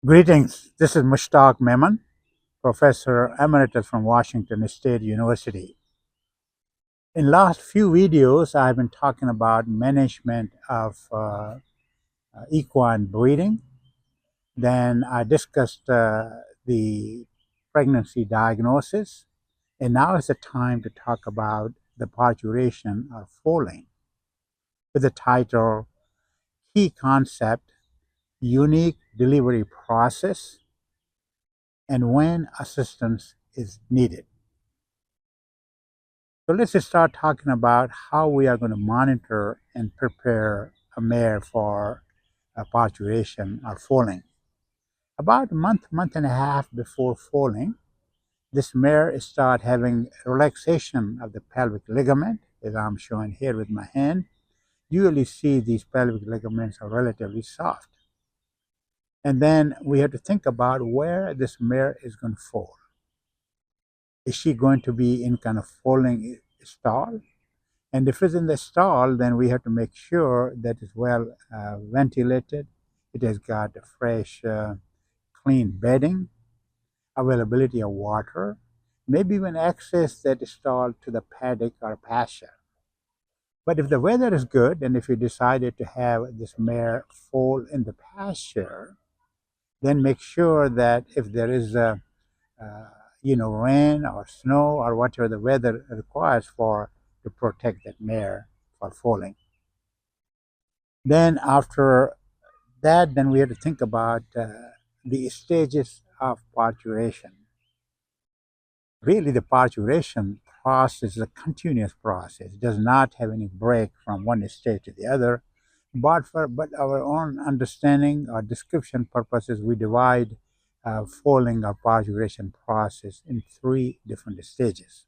Greetings. This is Mushtaq Memon, Professor Emeritus from Washington State University. In last few videos, I've been talking about management of equine breeding. Then I discussed the pregnancy diagnosis, and now is the time to talk about the parturition or foaling with the title Key Concept, Unique Delivery Process, and When Assistance is Needed. So let's just start talking about how we are going to monitor and prepare a mare for a parturition or foaling. About a month and a half before foaling, this mare start having relaxation of the pelvic ligament, as I'm showing here with my hand. You usually see these pelvic ligaments are relatively soft. And then we have to think about where this mare is going to foal. Is she going to be in kind of foaling stall? And if it's in the stall, then we have to make sure that it's well ventilated. It has got a fresh, clean bedding, availability of water, maybe even access that stall to the paddock or pasture. But if the weather is good, and if you decided to have this mare foal in the pasture, then make sure that if there is uh, rain or snow or whatever the weather requires for to protect that mare for foaling. Then after that, then we have to think about the stages of parturition. Really, the parturition process is a continuous process. It does not have any break from one stage to the other. But our own understanding or description purposes, we divide foaling or parturition process in three different stages.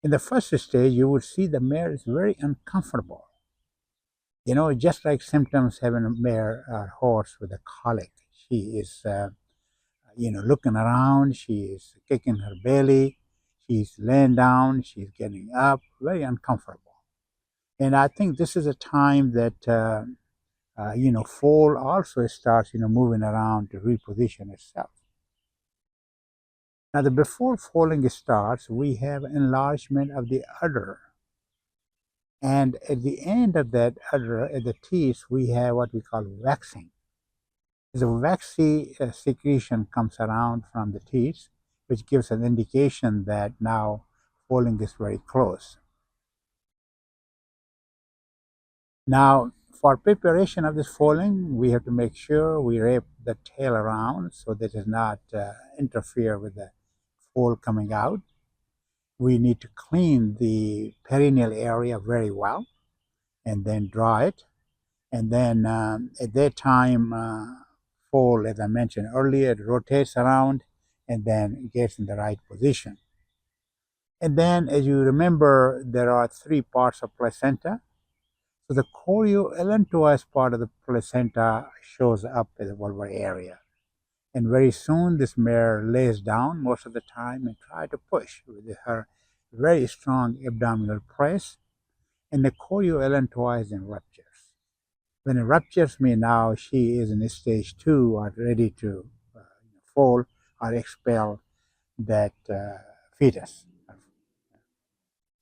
In the first stage, you would see the mare is very uncomfortable. Just like symptoms having a mare or horse with a colic. She is, looking around. She is kicking her belly. She's laying down. She's getting up. Very uncomfortable. And I think this is a time that, foal also starts, moving around to reposition itself. Now, before foaling starts, we have enlargement of the udder. And at the end of that udder, at the teeth, we have what we call waxing. The waxy secretion comes around from the teeth, which gives an indication that now foaling is very close. Now, for preparation of this foaling, we have to make sure we wrap the tail around so that it does not interfere with the foal coming out. We need to clean the perineal area very well and then dry it. And then at that time, foal, as I mentioned earlier, it rotates around and then gets in the right position. And then, as you remember, there are three parts of placenta. So the chorioallantois part of the placenta shows up in the vulvar area. And very soon this mare lays down most of the time and try to push with her very strong abdominal press, and the chorioallantois then ruptures. When it ruptures me now, she is in stage 2 or ready to foal or expel that fetus.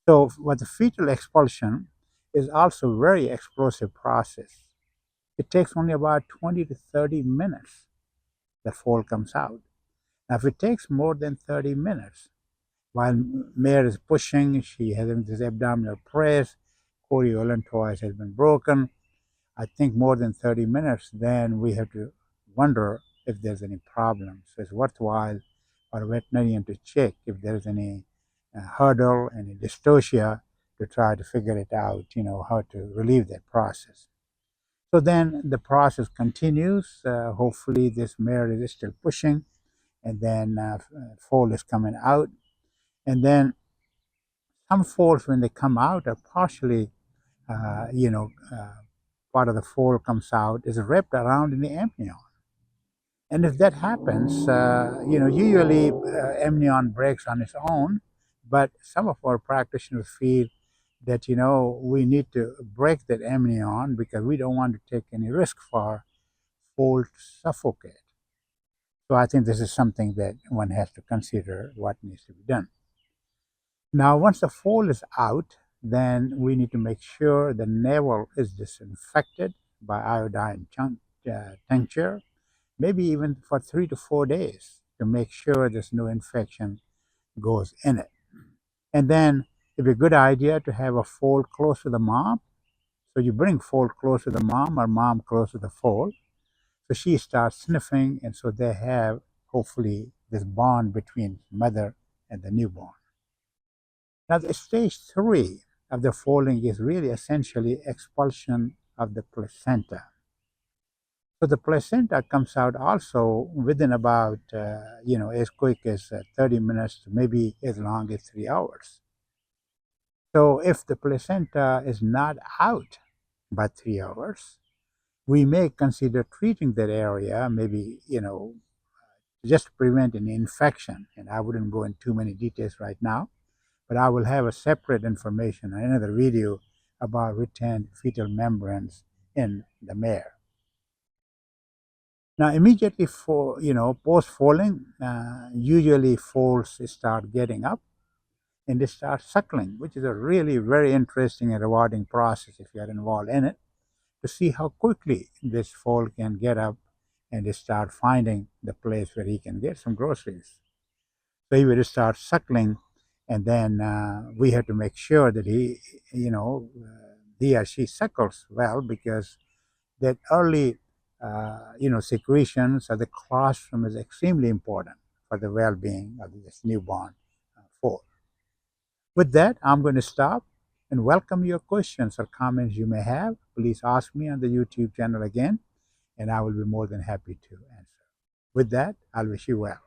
So what the fetal expulsion is also a very explosive process. It takes only about 20 to 30 minutes the foal comes out. Now, if it takes more than 30 minutes, while mare is pushing, she has this abdominal press, chorioallantois has been broken, I think more than 30 minutes, then we have to wonder if there's any problem. So it's worthwhile for a veterinarian to check if there's any hurdle, any dystocia, to try to figure it out, how to relieve that process. So then the process continues. Hopefully this mare is still pushing, and then foal is coming out. And then some foals, when they come out, are partially, uh, you know, uh, part of the foal comes out, is wrapped around in the amnion. And if that happens, usually amnion breaks on its own, but some of our practitioners feel that, we need to break that amnion because we don't want to take any risk for foal to suffocate. So I think this is something that one has to consider what needs to be done. Now, once the foal is out, then we need to make sure the navel is disinfected by iodine tincture, maybe even for 3 to 4 days to make sure there's no infection goes in it. And then it'd be a good idea to have a foal close to the mom. So you bring foal close to the mom or mom close to the foal. So she starts sniffing, and so they have hopefully this bond between mother and the newborn. Now, the stage 3 of the foaling is really essentially expulsion of the placenta. So the placenta comes out also within about, as quick as 30 minutes to maybe as long as 3 hours. So if the placenta is not out by 3 hours, we may consider treating that area, maybe, just to prevent an infection. And I wouldn't go into too many details right now, but I will have a separate information, another video about retained fetal membranes in the mare. Now, immediately post-foaling, usually foals start getting up and they start suckling, which is a really very interesting and rewarding process if you are involved in it, to see how quickly this foal can get up and they start finding the place where he can get some groceries. So he will start suckling, and then we have to make sure that he or she suckles well, because that early, secretions of the colostrum is extremely important for the well-being of this newborn foal. With that, I'm going to stop and welcome your questions or comments you may have. Please ask me on the YouTube channel again, and I will be more than happy to answer. With that, I'll wish you well.